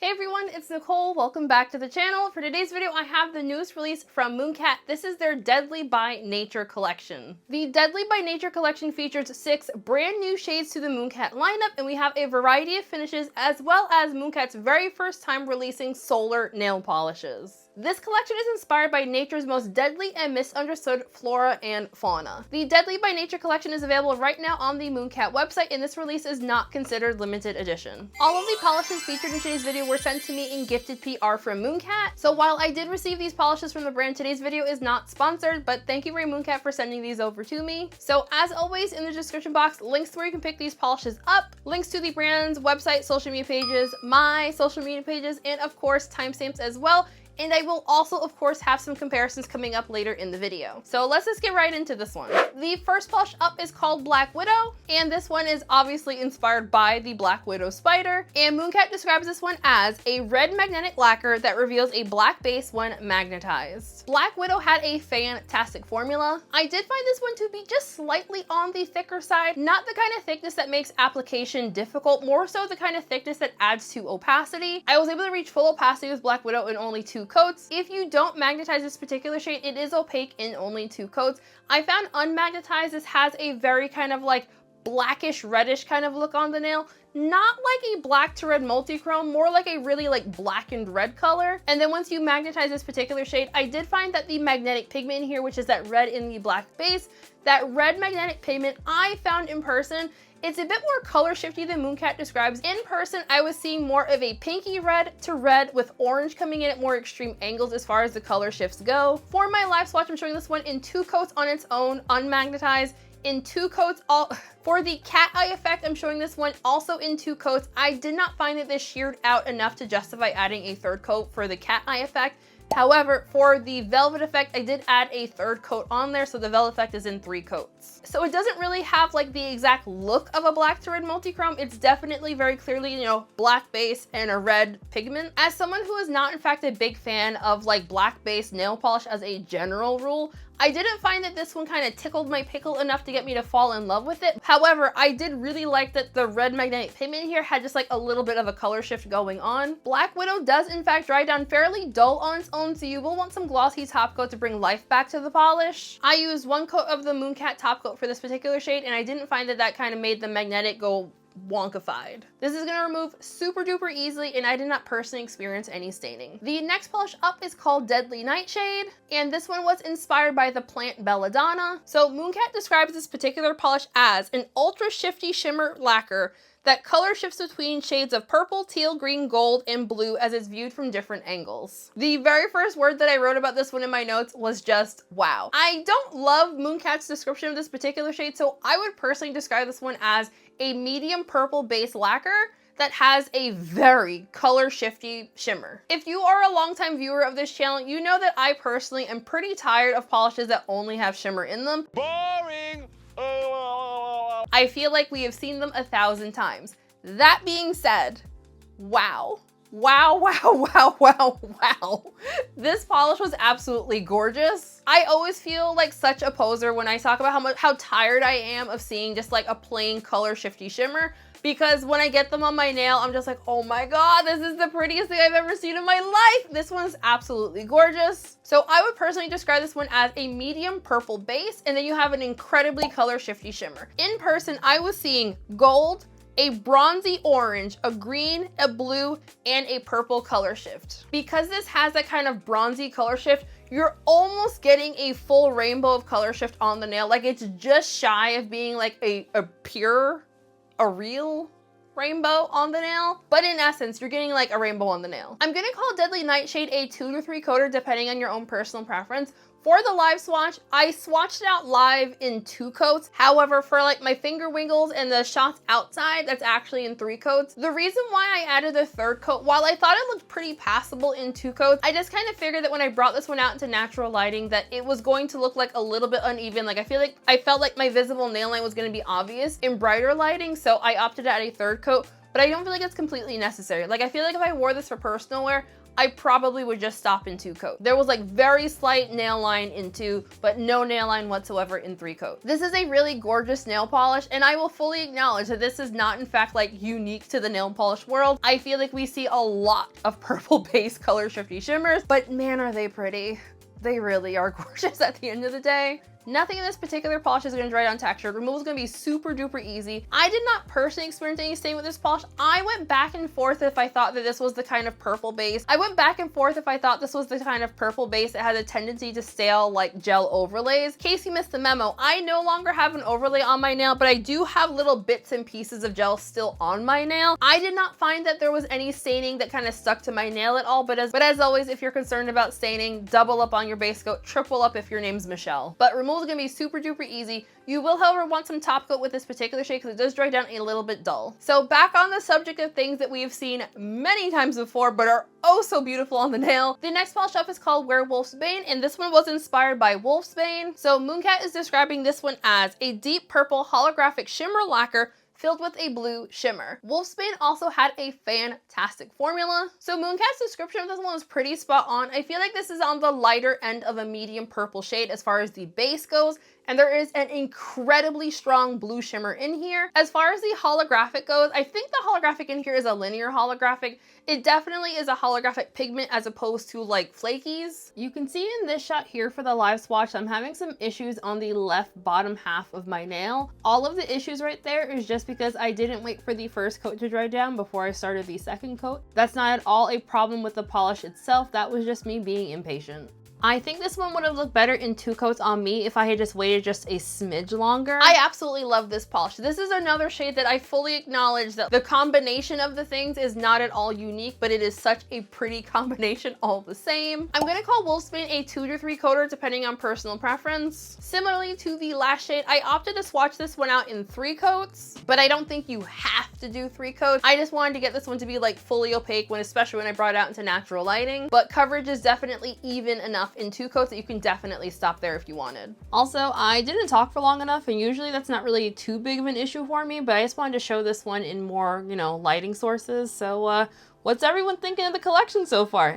Hey everyone, it's Nicole. Welcome back to the channel. For today's video, I have the newest release from Mooncat. This is their Deadly by Nature collection. The Deadly by Nature collection features 6 brand new shades to the Mooncat lineup, and we have a variety of finishes as well as Mooncat's very first time releasing solar nail polishes. This collection is inspired by nature's most deadly and misunderstood flora and fauna. The Deadly by Nature collection is available right now on the Mooncat website, and this release is not considered limited edition. All of the polishes featured in today's video were sent to me in gifted PR from Mooncat. So while I did receive these polishes from the brand, today's video is not sponsored, but thank you very Mooncat for sending these over to me. So as always, in the description box, links to where you can pick these polishes up, links to the brand's website, social media pages, my social media pages, and of course, timestamps as well. And I will also, of course, have some comparisons coming up later in the video. So let's just get right into this one. The first polish up is called Black Widow, and this one is obviously inspired by the Black Widow spider. And Mooncat describes this one as a red magnetic lacquer that reveals a black base when magnetized. Black Widow had a fantastic formula. I did find this one to be just slightly on the thicker side, not the kind of thickness that makes application difficult, more so the kind of thickness that adds to opacity. I was able to reach full opacity with Black Widow in only 2 coats. If you don't magnetize this particular shade, it is opaque in only 2 coats. I found unmagnetized, this has a very kind of like blackish reddish kind of look on the nail. Not like a black to red multi-chrome, more like a really like blackened red color. And then once you magnetize this particular shade, I did find that the magnetic pigment in here, which is that red in the black base, that red magnetic pigment I found in person, it's a bit more color shifty than Mooncat describes. In person, I was seeing more of a pinky red to red with orange coming in at more extreme angles as far as the color shifts go. For my live swatch, I'm showing this one in 2 coats on its own, unmagnetized. In 2 coats, for the cat eye effect, I'm showing this one also in 2 coats. I did not find that this sheared out enough to justify adding a 3rd coat for the cat eye effect. However, for the velvet effect, I did add a 3rd coat on there, so the velvet effect is in 3 coats. So it doesn't really have like the exact look of a black to red multi-chrome. It's definitely very clearly, you know, black base and a red pigment. As someone who is not in fact a big fan of like black base nail polish as a general rule, I didn't find that this one kind of tickled my pickle enough to get me to fall in love with it. However, I did really like that the red magnetic pigment here had just like a little bit of a color shift going on. Black Widow does in fact dry down fairly dull on its own, so you will want some glossy top coat to bring life back to the polish. I used 1 coat of the Mooncat top coat for this particular shade, and I didn't find that that kind of made the magnetic go wonkified. This is gonna remove super duper easily, and I did not personally experience any staining. The next polish up is called Deadly Nightshade, and this one was inspired by the plant belladonna. So Mooncat describes this particular polish as an ultra shifty shimmer lacquer that color shifts between shades of purple, teal, green, gold, and blue as it's viewed from different angles. The very first word that I wrote about this one in my notes was just wow. I don't love Mooncat's description of this particular shade, so I would personally describe this one as a medium purple base lacquer that has a very color shifty shimmer. If you are a longtime viewer of this channel, you know that I personally am pretty tired of polishes that only have shimmer in them. Boring! I feel like we have seen them 1,000 times. That being said, wow. Wow, wow, wow, wow, wow. This polish was absolutely gorgeous. I always feel like such a poser when I talk about how tired I am of seeing just like a plain color shifty shimmer, because when I get them on my nail, I'm just like, oh my God, this is the prettiest thing I've ever seen in my life. This one's absolutely gorgeous. So I would personally describe this one as a medium purple base, and then you have an incredibly color shifty shimmer. In person, I was seeing gold, a bronzy orange, a green, a blue, and a purple color shift. Because this has that kind of bronzy color shift, you're almost getting a full rainbow of color shift on the nail. Like it's just shy of being like a real rainbow on the nail, but in essence, you're getting like a rainbow on the nail. I'm gonna call Deadly Nightshade a 2 to 3 coater depending on your own personal preference. For the live swatch, I swatched it out live in 2 coats. However, for like my finger wiggles and the shots outside, that's actually in 3 coats. The reason why I added a 3rd coat, while I thought it looked pretty passable in 2 coats, I just kind of figured that when I brought this one out into natural lighting that it was going to look like a little bit uneven. Like I felt like my visible nail line was going to be obvious in brighter lighting, so I opted to add a 3rd coat. but I don't feel like it's completely necessary. Like, I feel like if I wore this for personal wear, I probably would just stop in 2 coat. There was like very slight nail line in 2, but no nail line whatsoever in 3 coat. This is a really gorgeous nail polish, and I will fully acknowledge that this is not in fact like unique to the nail polish world. I feel like we see a lot of purple base color shifty shimmers, but man, are they pretty. They really are gorgeous at the end of the day. Nothing in this particular polish is going to dry down textured. Removal is going to be super duper easy. I did not personally experience any stain with this polish. I went back and forth if I thought that this was the kind of purple base. I went back and forth if I thought this was the kind of purple base that had a tendency to stale like gel overlays. In case you missed the memo, I no longer have an overlay on my nail, but I do have little bits and pieces of gel still on my nail. I did not find that there was any staining that kind of stuck to my nail at all, but as always, if you're concerned about staining, double up on your base coat, triple up if your name's Michelle. But removal is going to be super duper easy. You will, however, want some top coat with this particular shade because it does dry down a little bit dull. So back on the subject of things that we have seen many times before but are oh so beautiful on the nail, the next polish up is called Werewolf's Bane, and this one was inspired by Wolf's Bane. So Mooncat is describing this one as a deep purple holographic shimmer lacquer filled with a blue shimmer. Wolfsbane also had a fantastic formula. So Mooncat's description of this one was pretty spot on. I feel like this is on the lighter end of a medium purple shade as far as the base goes, and there is an incredibly strong blue shimmer in here. As far as the holographic goes, I think the holographic in here is a linear holographic. It definitely is a holographic pigment as opposed to like flakies. You can see in this shot here for the live swatch, I'm having some issues on the left bottom half of my nail. All of the issues right there is just because I didn't wait for the first coat to dry down before I started the second coat. That's not at all a problem with the polish itself. That was just me being impatient. I think this one would have looked better in 2 coats on me if I had just waited just a smidge longer. I absolutely love this polish. This is another shade that I fully acknowledge that the combination of the things is not at all unique, but it is such a pretty combination all the same. I'm gonna call Wolfsbane a 2 to 3 coater depending on personal preference. Similarly to the last shade, I opted to swatch this one out in 3 coats, but I don't think you have to do 3 coats. I just wanted to get this one to be like fully opaque especially when I brought it out into natural lighting, but coverage is definitely even enough in 2 coats that you can definitely stop there if you wanted. Also, I didn't talk for long enough, and usually that's not really too big of an issue for me, but I just wanted to show this one in more, you know, lighting sources. So what's everyone thinking of the collection so far?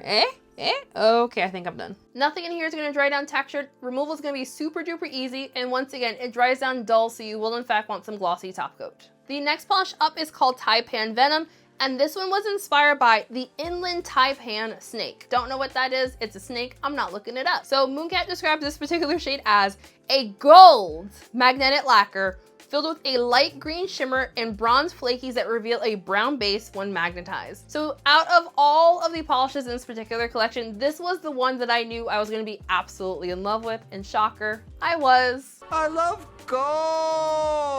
Okay, I think I'm done. Nothing in here is going to dry down textured. Removal is going to be super duper easy, and once again, it dries down dull, so you will in fact want some glossy top coat. The next polish up is called Taipan Venom, and this one was inspired by the inland taipan snake. Don't know what that is. It's a snake. I'm not looking it up. So Mooncat describes this particular shade as a gold magnetic lacquer filled with a light green shimmer and bronze flakies that reveal a brown base when magnetized. So out of all of the polishes in this particular collection, this was the one that I knew I was going to be absolutely in love with, and shocker, I was. I love gold!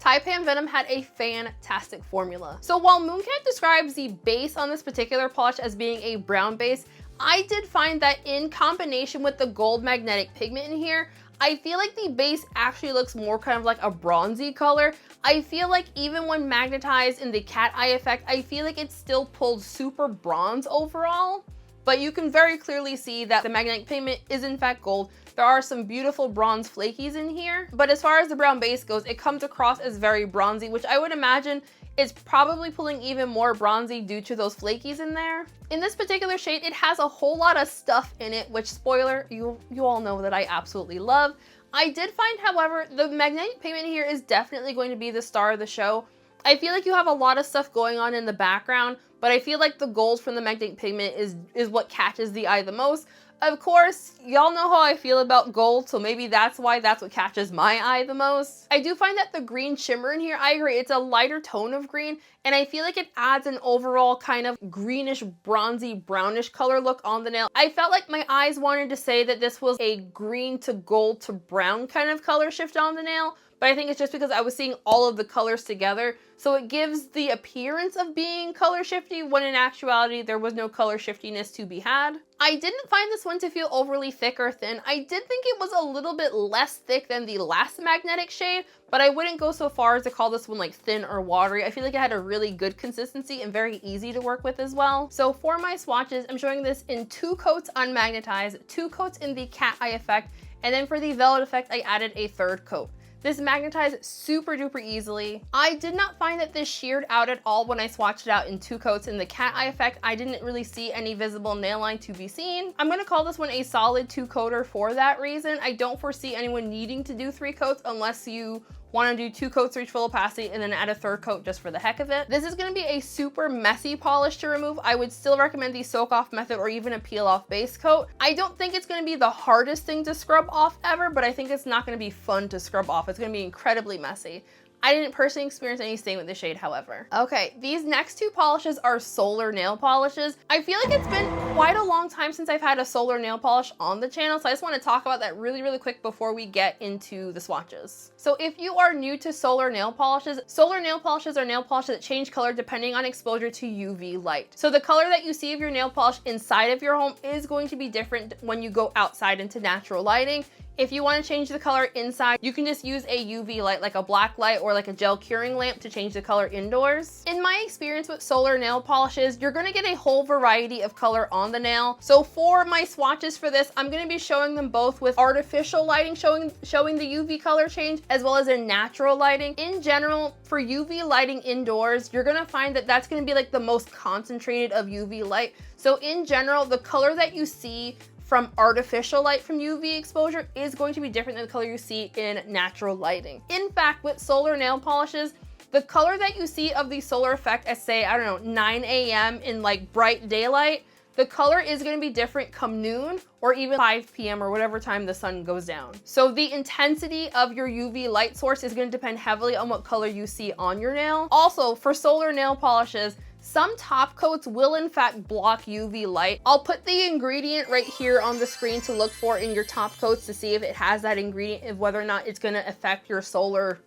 Taipan Venom had a fantastic formula. So while Mooncat describes the base on this particular polish as being a brown base, I did find that in combination with the gold magnetic pigment in here, I feel like the base actually looks more kind of like a bronzy color. I feel like even when magnetized in the cat eye effect, I feel like it still pulled super bronze overall. But you can very clearly see that the magnetic pigment is in fact gold. There are some beautiful bronze flakies in here, but as far as the brown base goes, it comes across as very bronzy, which I would imagine is probably pulling even more bronzy due to those flakies in there. In this particular shade, it has a whole lot of stuff in it, which, spoiler, you all know that I absolutely love. I did find, however, the magnetic pigment here is definitely going to be the star of the show. I feel like you have a lot of stuff going on in the background, but I feel like the gold from the magnetic pigment is what catches the eye the most. Of course, y'all know how I feel about gold, so maybe that's why that's what catches my eye the most. I do find that the green shimmer in here, I agree, it's a lighter tone of green, and I feel like it adds an overall kind of greenish, bronzy, brownish color look on the nail. I felt like my eyes wanted to say that this was a green to gold to brown kind of color shift on the nail, but I think it's just because I was seeing all of the colors together, so it gives the appearance of being color shifty when in actuality there was no color shiftiness to be had. I didn't find this one to feel overly thick or thin. I did think it was a little bit less thick than the last magnetic shade, but I wouldn't go so far as to call this one like thin or watery. I feel like it had a really good consistency and very easy to work with as well. So for my swatches, I'm showing this in 2 coats unmagnetized, 2 coats in the cat eye effect, and then for the velvet effect, I added a 3rd coat. This magnetized super duper easily. I did not find that this sheared out at all when I swatched it out in 2 coats. In the cat eye effect, I didn't really see any visible nail line to be seen. I'm gonna call this one a solid 2-coater for that reason. I don't foresee anyone needing to do 3 coats unless you want to do 2 coats to reach full opacity and then add a 3rd coat just for the heck of it. This is going to be a super messy polish to remove. I would still recommend the soak off method or even a peel off base coat. I don't think it's going to be the hardest thing to scrub off ever, but I think it's not going to be fun to scrub off. It's going to be incredibly messy. I didn't personally experience any stain with the shade, however. Okay, these next 2 polishes are solar nail polishes. I feel like it's been quite a long time since I've had a solar nail polish on the channel, so I just want to talk about that really quick before we get into the swatches. So if you are new to solar nail polishes are nail polishes that change color depending on exposure to UV light. So the color that you see of your nail polish inside of your home is going to be different when you go outside into natural lighting. If you want to change the color inside, you can just use a UV light, like a black light or like a gel curing lamp, to change the color indoors. In my experience with solar nail polishes, you're going to get a whole variety of color on the nail. So for my swatches for this, I'm going to be showing them both with artificial lighting, showing the UV color change, as well as in natural lighting. In general, for UV lighting indoors, you're going to find that that's going to be like the most concentrated of UV light. So in general, the color that you see from artificial light from UV exposure is going to be different than the color you see in natural lighting. In fact, with solar nail polishes, the color that you see of the solar effect at, say, I don't know, 9 a.m. in like bright daylight, the color is going to be different come noon or even 5 p.m. or whatever time the sun goes down. So the intensity of your UV light source is going to depend heavily on what color you see on your nail. Also, for solar nail polishes, some top coats will in fact block UV light. I'll put the ingredient right here on the screen to look for in your top coats to see if it has that ingredient, of whether or not it's going to affect your solar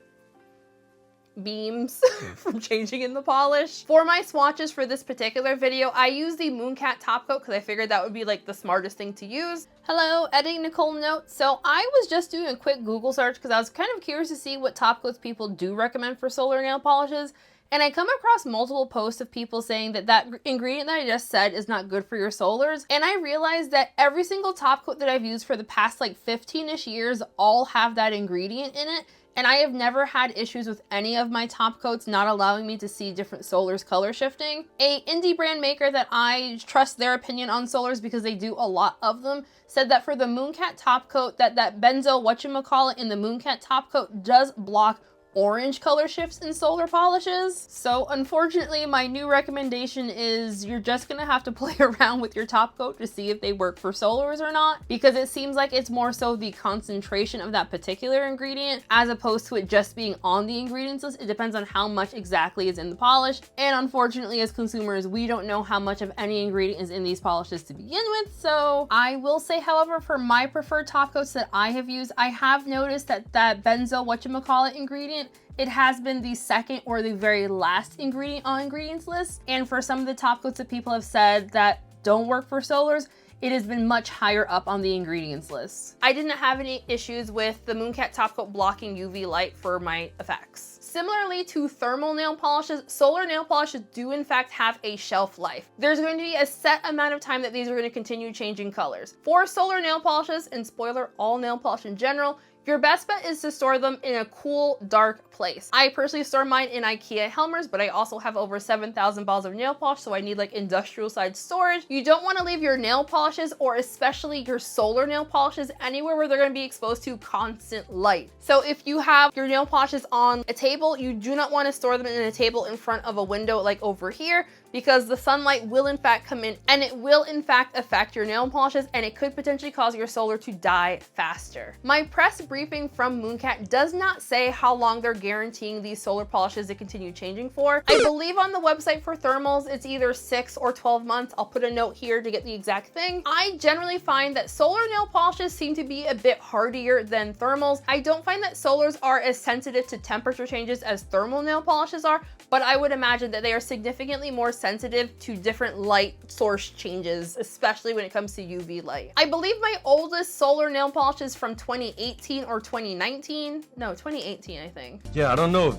beams from changing in the polish. For my swatches for this particular video, I use the Mooncat top coat because I figured that would be like the smartest thing to use. Hello, editing Nicole note. So I was just doing a quick Google search because I was kind of curious to see what top coats people do recommend for solar nail polishes. And I come across multiple posts of people saying that that ingredient that I just said is not good for your solars. And I realized that every single top coat that I've used for the past like 15-ish years all have that ingredient in it. And I have never had issues with any of my top coats not allowing me to see different solars color shifting. A indie brand maker that I trust their opinion on solars because they do a lot of them said that for the Mooncat top coat, that benzo whatchamacallit in the Mooncat top coat does block orange color shifts in solar polishes. So unfortunately, my new recommendation is you're just gonna have to play around with your top coat to see if they work for solars or not, because it seems like it's more so the concentration of that particular ingredient as opposed to it just being on the ingredients list. It depends on how much exactly is in the polish. And unfortunately, as consumers, we don't know how much of any ingredient is in these polishes to begin with. So I will say, however, for my preferred top coats that I have used, I have noticed that benzo whatchamacallit ingredient, it has been the second or the very last ingredient on ingredients list. And for some of the top coats that people have said that don't work for solars, it has been much higher up on the ingredients list. I didn't have any issues with the Mooncat top coat blocking UV light for my effects. Similarly to thermal nail polishes, solar nail polishes do in fact have a shelf life. There's going to be a set amount of time that these are going to continue changing colors. For solar nail polishes, and spoiler, all nail polish in general, your best bet is to store them in a cool, dark place. I personally store mine in IKEA Helmers, but I also have over 7,000 balls of nail polish, so I need like industrial size storage. You don't want to leave your nail polishes, or especially your solar nail polishes, anywhere where they're going to be exposed to constant light. So if you have your nail polishes on a table, you do not want to store them in a table in front of a window like over here, because the sunlight will in fact come in and it will in fact affect your nail polishes, and it could potentially cause your solar to die faster. My press briefing from Mooncat does not say how long they're guaranteeing these solar polishes to continue changing for. I believe on the website for thermals, it's either 6 or 12 months. I'll put a note here to get the exact thing. I generally find that solar nail polishes seem to be a bit hardier than thermals. I don't find that solars are as sensitive to temperature changes as thermal nail polishes are, but I would imagine that they are significantly more sensitive to different light source changes, especially when it comes to UV light. I believe my oldest solar nail polish is from 2018 or 2019. No, 2018, I think. Yeah, I don't know.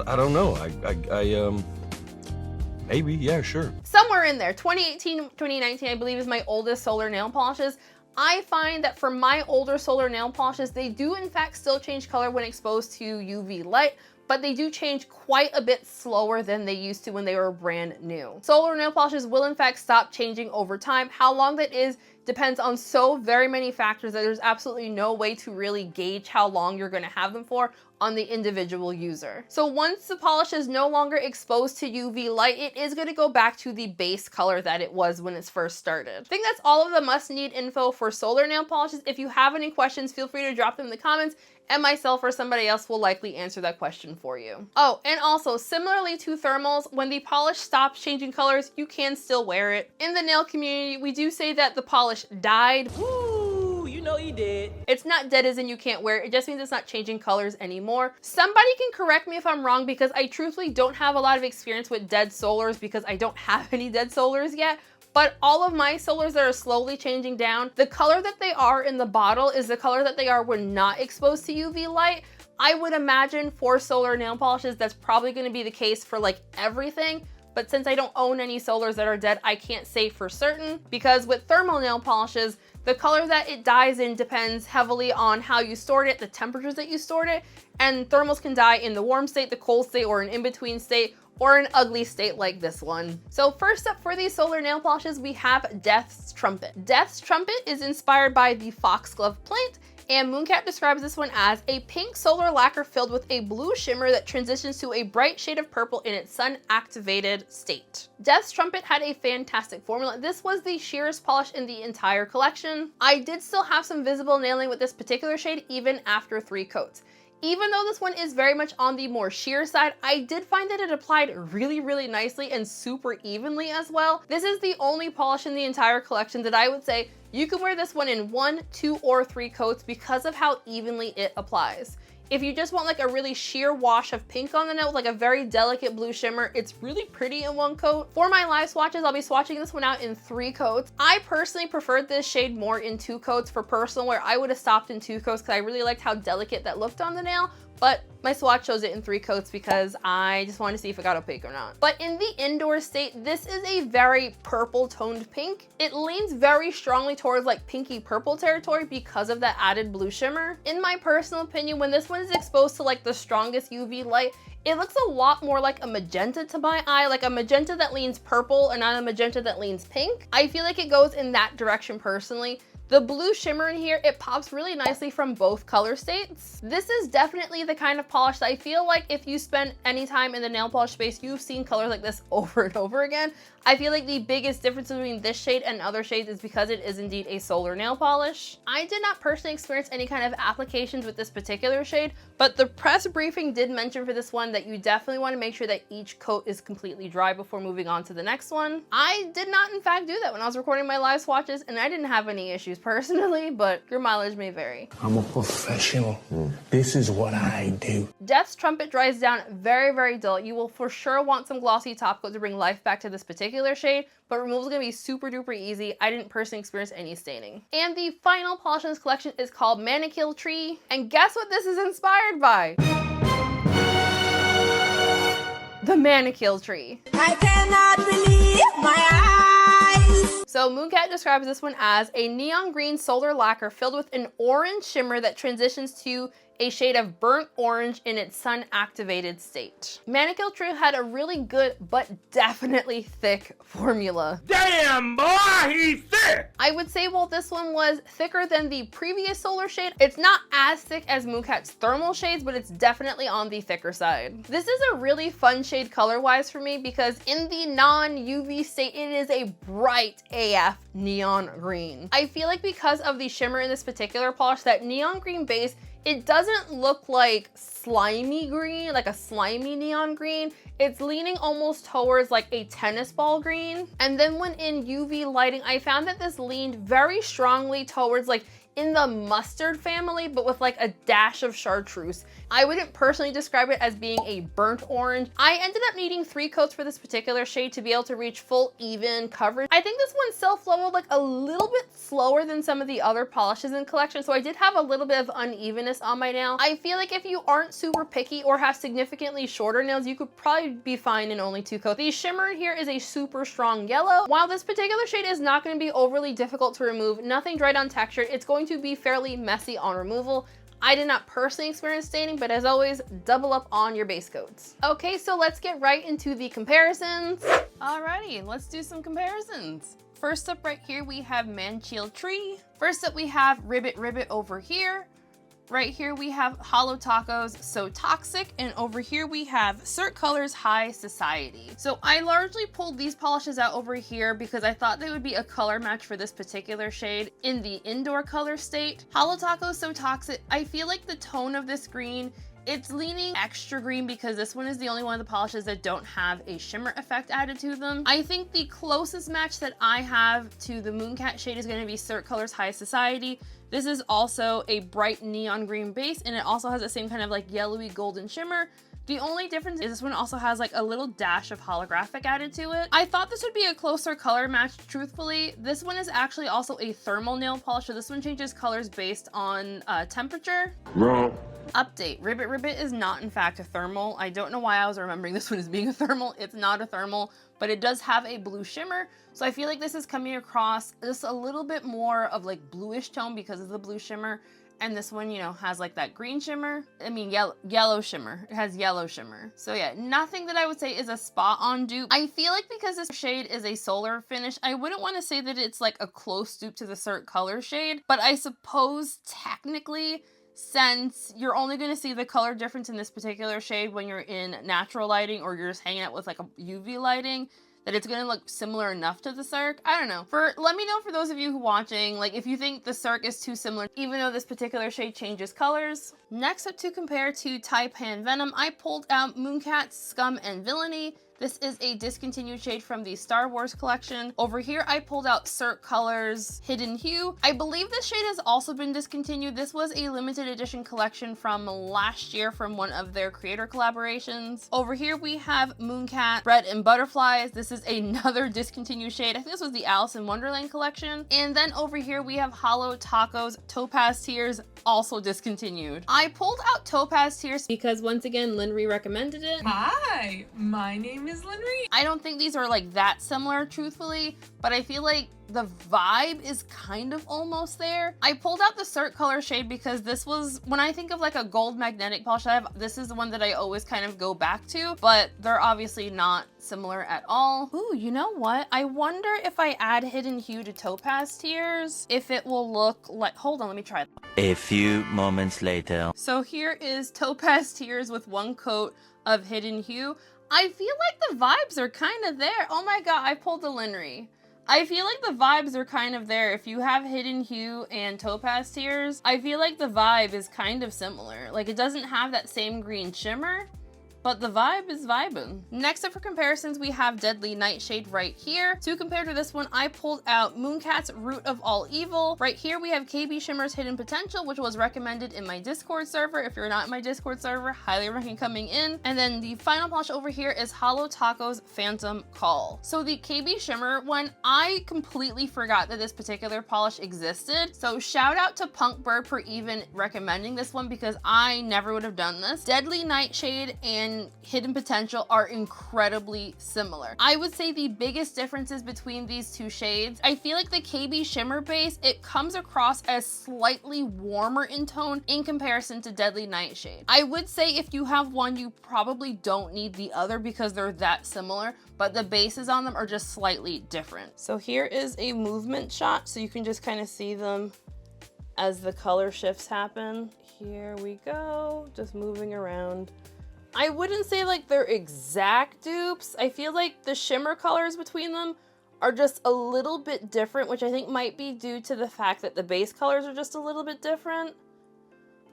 I don't know. Maybe, yeah, sure. Somewhere in there, 2018, 2019, I believe is my oldest solar nail polishes. I find that for my older solar nail polishes, they do in fact still change color when exposed to UV light, but they do change quite a bit slower than they used to when they were brand new. Solar nail polishes will in fact stop changing over time. How long that is depends on so very many factors that there's absolutely no way to really gauge how long you're gonna have them for on the individual user. So once the polish is no longer exposed to UV light, it is gonna go back to the base color that it was when it's first started. I think that's all of the must need info for solar nail polishes. If you have any questions, feel free to drop them in the comments, and myself or somebody else will likely answer that question for you. Oh, and also, similarly to thermals, when the polish stops changing colors, you can still wear it. In the nail community, we do say that the polish died. Ooh, you know you did. It's not dead as in you can't wear it, it just means it's not changing colors anymore. Somebody can correct me if I'm wrong, because I truthfully don't have a lot of experience with dead solars because I don't have any dead solars yet. But all of my solars that are slowly changing down, the color that they are in the bottle is the color that they are when not exposed to UV light. I would imagine for solar nail polishes, that's probably gonna be the case for like everything. But since I don't own any solars that are dead, I can't say for certain, because with thermal nail polishes, the color that it dies in depends heavily on how you stored it, the temperatures that you stored it, and thermals can die in the warm state, the cold state, or an in-between state, or an ugly state like this one. So first up for these solar nail polishes, we have Death's Trumpet. Death's Trumpet is inspired by the foxglove plant, and Mooncat describes this one as a pink solar lacquer filled with a blue shimmer that transitions to a bright shade of purple in its sun-activated state. Death's Trumpet had a fantastic formula. This was the sheerest polish in the entire collection. I did still have some visible nailing with this particular shade even after 3 coats. Even though this one is very much on the more sheer side, I did find that it applied really, really nicely and super evenly as well. This is the only polish in the entire collection that I would say you can wear this one in 1, 2, or 3 coats because of how evenly it applies. If you just want like a really sheer wash of pink on the nail with like a very delicate blue shimmer, it's really pretty in 1 coat. For my live swatches, I'll be swatching this one out in 3 coats. I personally preferred this shade more in 2 coats for personal wear. I would have stopped in 2 coats because I really liked how delicate that looked on the nail, but my swatch shows it in 3 coats because I just wanted to see if it got opaque or not. But in the indoor state, this is a very purple toned pink. It leans very strongly towards like pinky purple territory because of that added blue shimmer. In my personal opinion, when this one is exposed to like the strongest UV light, it looks a lot more like a magenta to my eye, like a magenta that leans purple and not a magenta that leans pink. I feel like it goes in that direction personally. The blue shimmer in here, it pops really nicely from both color states. This is definitely the kind of polish that I feel like if you spend any time in the nail polish space, you've seen colors like this over and over again. I feel like the biggest difference between this shade and other shades is because it is indeed a solar nail polish. I did not personally experience any kind of applications with this particular shade, but the press briefing did mention for this one that you definitely want to make sure that each coat is completely dry before moving on to the next one. I did not in fact do that when I was recording my live swatches, and I didn't have any issues personally, but your mileage may vary. I'm a professional. This is what I do. Death's Trumpet dries down very, very dull. You will for sure want some glossy top coat to bring life back to this particular shade, but removal is going to be super duper easy. I didn't personally experience any staining. And the final polish in this collection is called Manchineel Tree, and guess what this is inspired by? The Manchineel Tree. I cannot believe my eyes. So Mooncat describes this one as a neon green solar lacquer filled with an orange shimmer that transitions to a shade of burnt orange in its sun-activated state. Manchineel Tree had a really good but definitely thick formula. Damn, boy, he's thick! I would say while this one was thicker than the previous solar shade, it's not as thick as Mooncat's thermal shades, but it's definitely on the thicker side. This is a really fun shade color-wise for me because in the non-UV state, it is a bright AF neon green. I feel like because of the shimmer in this particular polish, that neon green base, it doesn't look like slimy green, like a slimy neon green. It's leaning almost towards like a tennis ball green. And then when in UV lighting, I found that this leaned very strongly towards like in the mustard family, but with like a dash of chartreuse. I wouldn't personally describe it as being a burnt orange. I ended up needing 3 coats for this particular shade to be able to reach full even coverage. I think this one self-leveled like a little bit slower than some of the other polishes in collection, so I did have a little bit of unevenness on my nail. I feel like if you aren't super picky or have significantly shorter nails, you could probably be fine in only 2 coats. The shimmer here is a super strong yellow. While this particular shade is not going to be overly difficult to remove, nothing dried on texture, it's going to be fairly messy on removal. I did not personally experience staining, but as always, double up on your base coats. Okay, so let's get right into the comparisons. Alrighty, let's do some comparisons. First up right here, we have Manchineel Tree. First up, we have Ribbit Ribbit over here. Right here we have Hollow Tacos So Toxic, and over here we have Cert Colors High Society. So I largely pulled these polishes out over here because I thought they would be a color match for this particular shade in the indoor color state. Hollow Tacos So Toxic, I feel like the tone of this green, it's leaning extra green because this one is the only one of the polishes that don't have a shimmer effect added to them. I think the closest match that I have to the Mooncat shade is going to be Cert Colors High Society. This is also a bright neon green base, and it also has the same kind of like yellowy golden shimmer. The only difference is this one also has like a little dash of holographic added to it. I thought this would be a closer color match, truthfully. This one is actually also a thermal nail polish, so this one changes colors based on temperature. Wrong. Update, Ribbit Ribbit is not in fact a thermal. I don't know why I was remembering this one as being a thermal. It's not a thermal, but it does have a blue shimmer. So I feel like this is coming across just a little bit more of like bluish tone because of the blue shimmer. And this one, you know, has like that green shimmer. I mean, yellow shimmer. It has yellow shimmer. So yeah, nothing that I would say is a spot on dupe. I feel like because this shade is a solar finish, I wouldn't want to say that it's like a close dupe to the Cert Color shade, but I suppose technically, since you're only going to see the color difference in this particular shade when you're in natural lighting or you're just hanging out with like a UV lighting, that it's going to look similar enough to the Circ. I don't know. Let me know for those of you who are watching, like if you think the Circ is too similar, even though this particular shade changes colors. Next up to compare to Taipan Venom, I pulled out Mooncat's Scum and Villainy. This is a discontinued shade from the Star Wars collection. Over here, I pulled out Cert Colors Hidden Hue. I believe this shade has also been discontinued. This was a limited edition collection from last year from one of their creator collaborations. Over here, we have Mooncat Bread and Butterflies. This is another discontinued shade. I think this was the Alice in Wonderland collection. And then over here, we have Hollow Tacos Topaz Tears, also discontinued. I pulled out Topaz Tears because once again, Linry recommended it. Hi, my name is Linry. I don't think these are like that similar, truthfully, but I feel like the vibe is kind of almost there. I pulled out the Cert Color shade because this was, when I think of like a gold magnetic polish, this is the one that I always kind of go back to, but they're obviously not similar at all. Ooh, you know what? I wonder if I add Hidden Hue to Topaz Tears, if it will look like, hold on, let me try it. A few moments later. So here is Topaz Tears with 1 coat of Hidden Hue. I feel like the vibes are kind of there. Oh my god, I pulled the Linry. I feel like the vibes are kind of there. If you have Hidden Hue and Topaz Tears, I feel like the vibe is kind of similar. Like, it doesn't have that same green shimmer, but the vibe is vibing. Next up for comparisons, we have Deadly Nightshade right here. To compare to this one, I pulled out Mooncat's Root of All Evil. Right here, we have KB Shimmer's Hidden Potential, which was recommended in my Discord server. If you're not in my Discord server, highly recommend coming in. And then the final polish over here is Hollow Tacos Phantom Call. So the KB Shimmer one, I completely forgot that this particular polish existed. So shout out to Punk Bird for even recommending this one because I never would have done this. Deadly Nightshade and Hidden Potential are incredibly similar. I would say the biggest differences between these two shades, I feel like the KB Shimmer base, it comes across as slightly warmer in tone in comparison to Deadly Nightshade. I would say if you have one, you probably don't need the other because they're that similar, but the bases on them are just slightly different. So here is a movement shot so you can just kind of see them as the color shifts happen. Here we go, just moving around. I wouldn't say like they're exact dupes. I feel like the shimmer colors between them are just a little bit different, which I think might be due to the fact that the base colors are just a little bit different.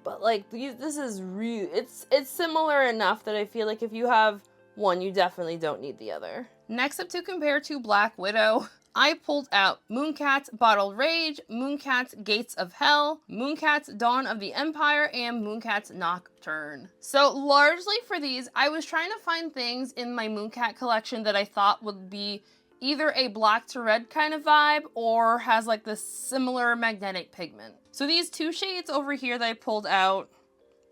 But like this is really, it's similar enough that I feel like if you have one, you definitely don't need the other. Next up to compare to Black Widow. I pulled out Mooncat's Bottled Rage, Mooncat's Gates of Hell, Mooncat's Dawn of the Empire, and Mooncat's Nocturne. So largely for these, I was trying to find things in my Mooncat collection that I thought would be either a black to red kind of vibe or has like this similar magnetic pigment. So these two shades over here that I pulled out,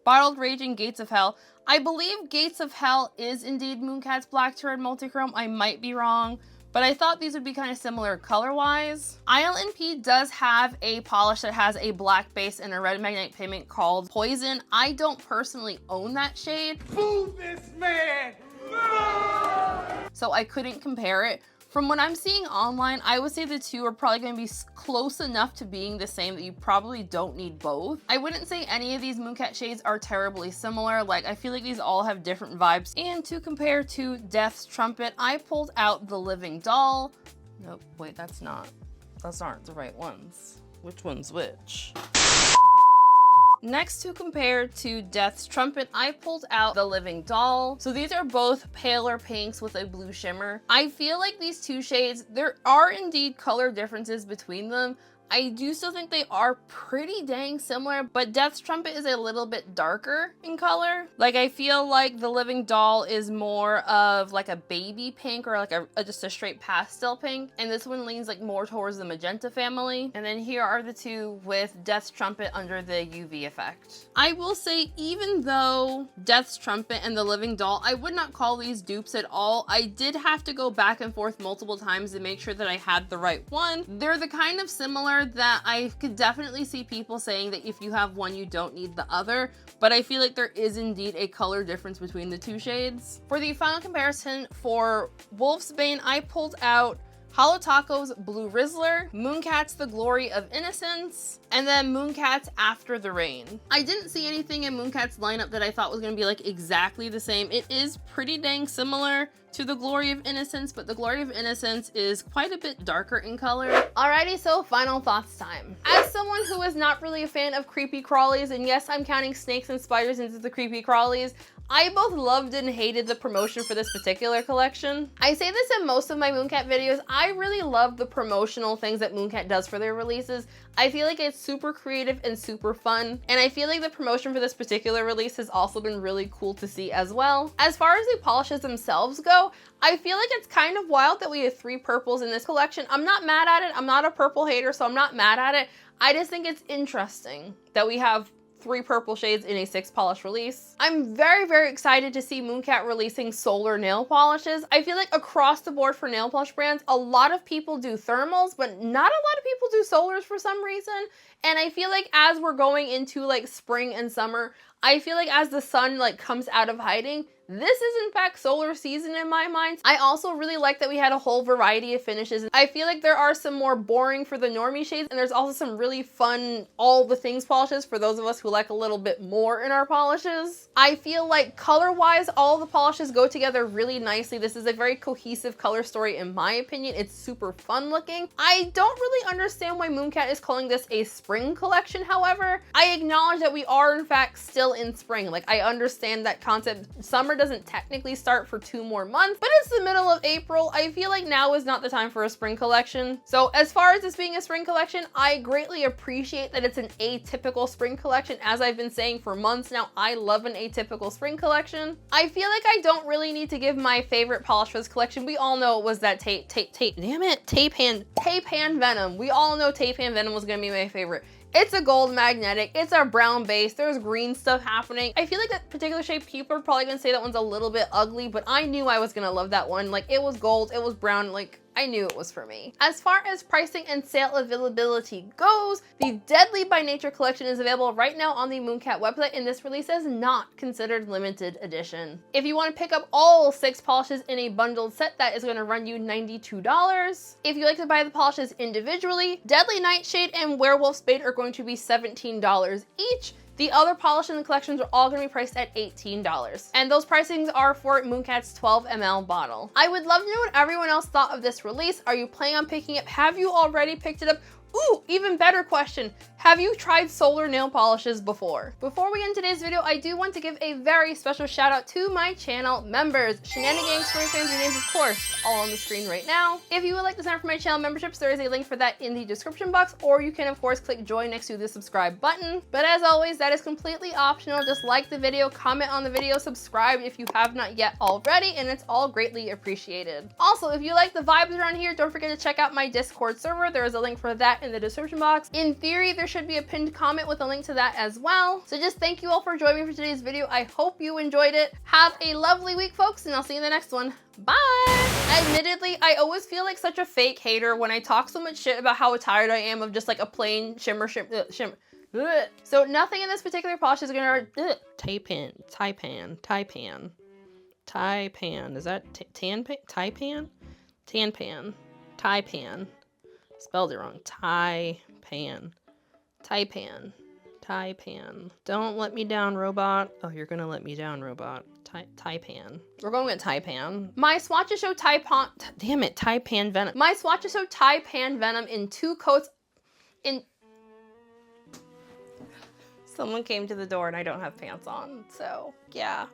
Bottled Rage and Gates of Hell. I believe Gates of Hell is indeed Mooncat's black to red multichrome. I might be wrong, but I thought these would be kind of similar color-wise. ILNP does have a polish that has a black base and a red magnetic pigment called Poison. I don't personally own that shade. Move this man! So I couldn't compare it. From what I'm seeing online, I would say the two are probably going to be close enough to being the same that you probably don't need both. I wouldn't say any of these Mooncat shades are terribly similar. Like, I feel like these all have different vibes. And to compare to Death's Trumpet, I pulled out the Living Doll. Nope, wait, those aren't the right ones. Which one's which? Next, to compare to Death's Trumpet, I pulled out the Living Doll. So these are both paler pinks with a blue shimmer. I feel like these two shades, there are indeed color differences between them. I do still think they are pretty dang similar, but Death's Trumpet is a little bit darker in color. Like, I feel like the Living Doll is more of like a baby pink or like just a straight pastel pink, and this one leans like more towards the magenta family. And then here are the two with Death's Trumpet under the UV effect. I will say, even though Death's Trumpet and the Living Doll, I would not call these dupes at all. I did have to go back and forth multiple times to make sure that I had the right one. They're the kind of similar that I could definitely see people saying that if you have one, you don't need the other, but I feel like there is indeed a color difference between the two shades. For the final comparison for Wolf's Bane, I pulled out Hollow Taco's Blue Rizzler, Mooncat's The Glory of Innocence, and then Mooncat's After the Rain. I didn't see anything in Mooncat's lineup that I thought was going to be like exactly the same. It is pretty dang similar to The Glory of Innocence, but The Glory of Innocence is quite a bit darker in color. Alrighty, so final thoughts time. As someone who is not really a fan of creepy crawlies, and yes, I'm counting snakes and spiders into the creepy crawlies, I both loved and hated the promotion for this particular collection. I say this in most of my Mooncat videos. I really love the promotional things that Mooncat does for their releases. I feel like it's super creative and super fun, and I feel like the promotion for this particular release has also been really cool to see as well. As far as the polishes themselves go, I feel like it's kind of wild that we have 3 purples in this collection. I'm not mad at it. I'm not a purple hater, so I'm not mad at it. I just think it's interesting that we have 3 purple shades in a 6 polish release. I'm very, very excited to see Mooncat releasing solar nail polishes. I feel like across the board for nail polish brands, a lot of people do thermals, but not a lot of people do solars for some reason. And I feel like as we're going into like spring and summer, I feel like as the sun like comes out of hiding, this is in fact solar season in my mind. I also really like that we had a whole variety of finishes. I feel like there are some more boring for the normie shades, and there's also some really fun all the things polishes for those of us who like a little bit more in our polishes. I feel like color-wise, all the polishes go together really nicely. This is a very cohesive color story in my opinion. It's super fun looking. I don't really understand why Mooncat is calling this a spring collection, however. I acknowledge that we are in fact still in spring. Like, I understand that concept. Summer doesn't technically start for 2 more months, but it's the middle of April. I feel like now is not the time for a spring collection. So as far as this being a spring collection, I greatly appreciate that it's an atypical spring collection. As I've been saying for months now, I love an atypical spring collection. I feel like I don't really need to give my favorite polish for this collection. We all know it was that Taipan Venom. We all know Taipan Venom was gonna be my favorite. It's a gold magnetic, it's a brown base, there's green stuff happening. I feel like that particular shade, people are probably gonna say that one's a little bit ugly, but I knew I was gonna love that one. Like, it was gold, it was brown, like, I knew it was for me. As far as pricing and sale availability goes, the Deadly by Nature collection is available right now on the Mooncat website, and this release is not considered limited edition. If you want to pick up all 6 polishes in a bundled set, that is going to run you $92. If you like to buy the polishes individually, Deadly Nightshade and Werewolf's Bane are going to be $17 each. The other polish in the collections are all going to be priced at $18. And those pricings are for Mooncat's 12 ml bottle. I would love to know what everyone else thought of this release. Are you planning on picking it up? Have you already picked it up? Ooh, even better question. Have you tried solar nail polishes before? Before we end today's video, I do want to give a very special shout out to my channel members. Shenanigans, Spring Fans, your names of course, all on the screen right now. If you would like to sign up for my channel memberships, there is a link for that in the description box, or you can of course click join next to the subscribe button. But as always, that is completely optional. Just like the video, comment on the video, subscribe if you have not yet already, and it's all greatly appreciated. Also, if you like the vibes around here, don't forget to check out my Discord server. There is a link for that in the description box. In theory, there should be a pinned comment with a link to that as well. So just thank you all for joining me for today's video. I hope you enjoyed it. Have a lovely week, folks, and I'll see you in the next one. Bye! Admittedly, I always feel like such a fake hater when I talk so much shit about how tired I am of just like a plain shimmer. Ugh. So nothing in this particular polish is gonna, Taipan. Is that Taipan? Taipan. Spelled it wrong. Taipan. Don't let me down, robot. Oh, you're gonna let me down, robot. Taipan. We're going with Taipan. My swatches show Taipan. Damn it, Taipan venom. My swatches show Taipan venom in 2 coats. Someone came to the door and I don't have pants on, so yeah.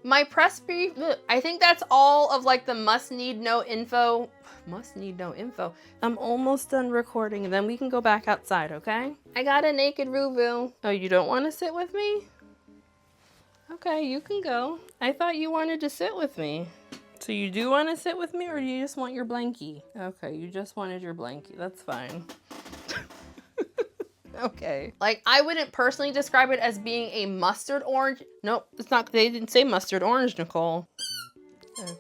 My press brief, I think that's all of like the must need know info. I'm almost done recording and then we can go back outside, okay? I got a naked Ruvu. Oh, you don't want to sit with me? Okay, you can go. I thought you wanted to sit with me. So you do want to sit with me, or do you just want your blankie? Okay, you just wanted your blankie. That's fine. Okay. Like, I wouldn't personally describe it as being a mustard orange. Nope, it's not. They didn't say mustard orange, Nicole. Okay.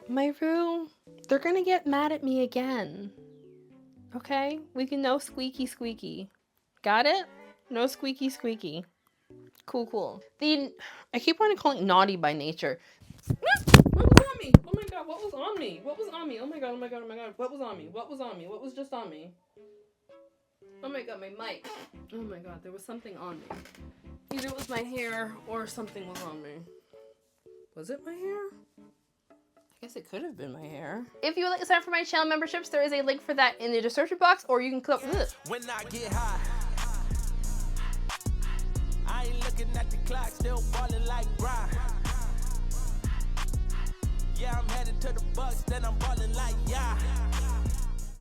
My Roo, they're gonna get mad at me again. Okay? We can no squeaky squeaky. Got it? No squeaky squeaky. Cool. I keep wanting to call it naughty by nature. What was on me? Oh my god, what was on me? What was on me? Oh my god. What was on me? What was on me? What was just on me? Oh my god, my mic. Oh my god, there was something on me. Either it was my hair or something was on me. Was it my hair? I guess it could have been my hair. If you would like to sign up for my channel memberships, there is a link for that in the description box, or you can click. When I get high, I ain't looking at the clock, still ballin' like Brian. Yeah, I'm headed to the Bucks, then I'm ballin' like yeah.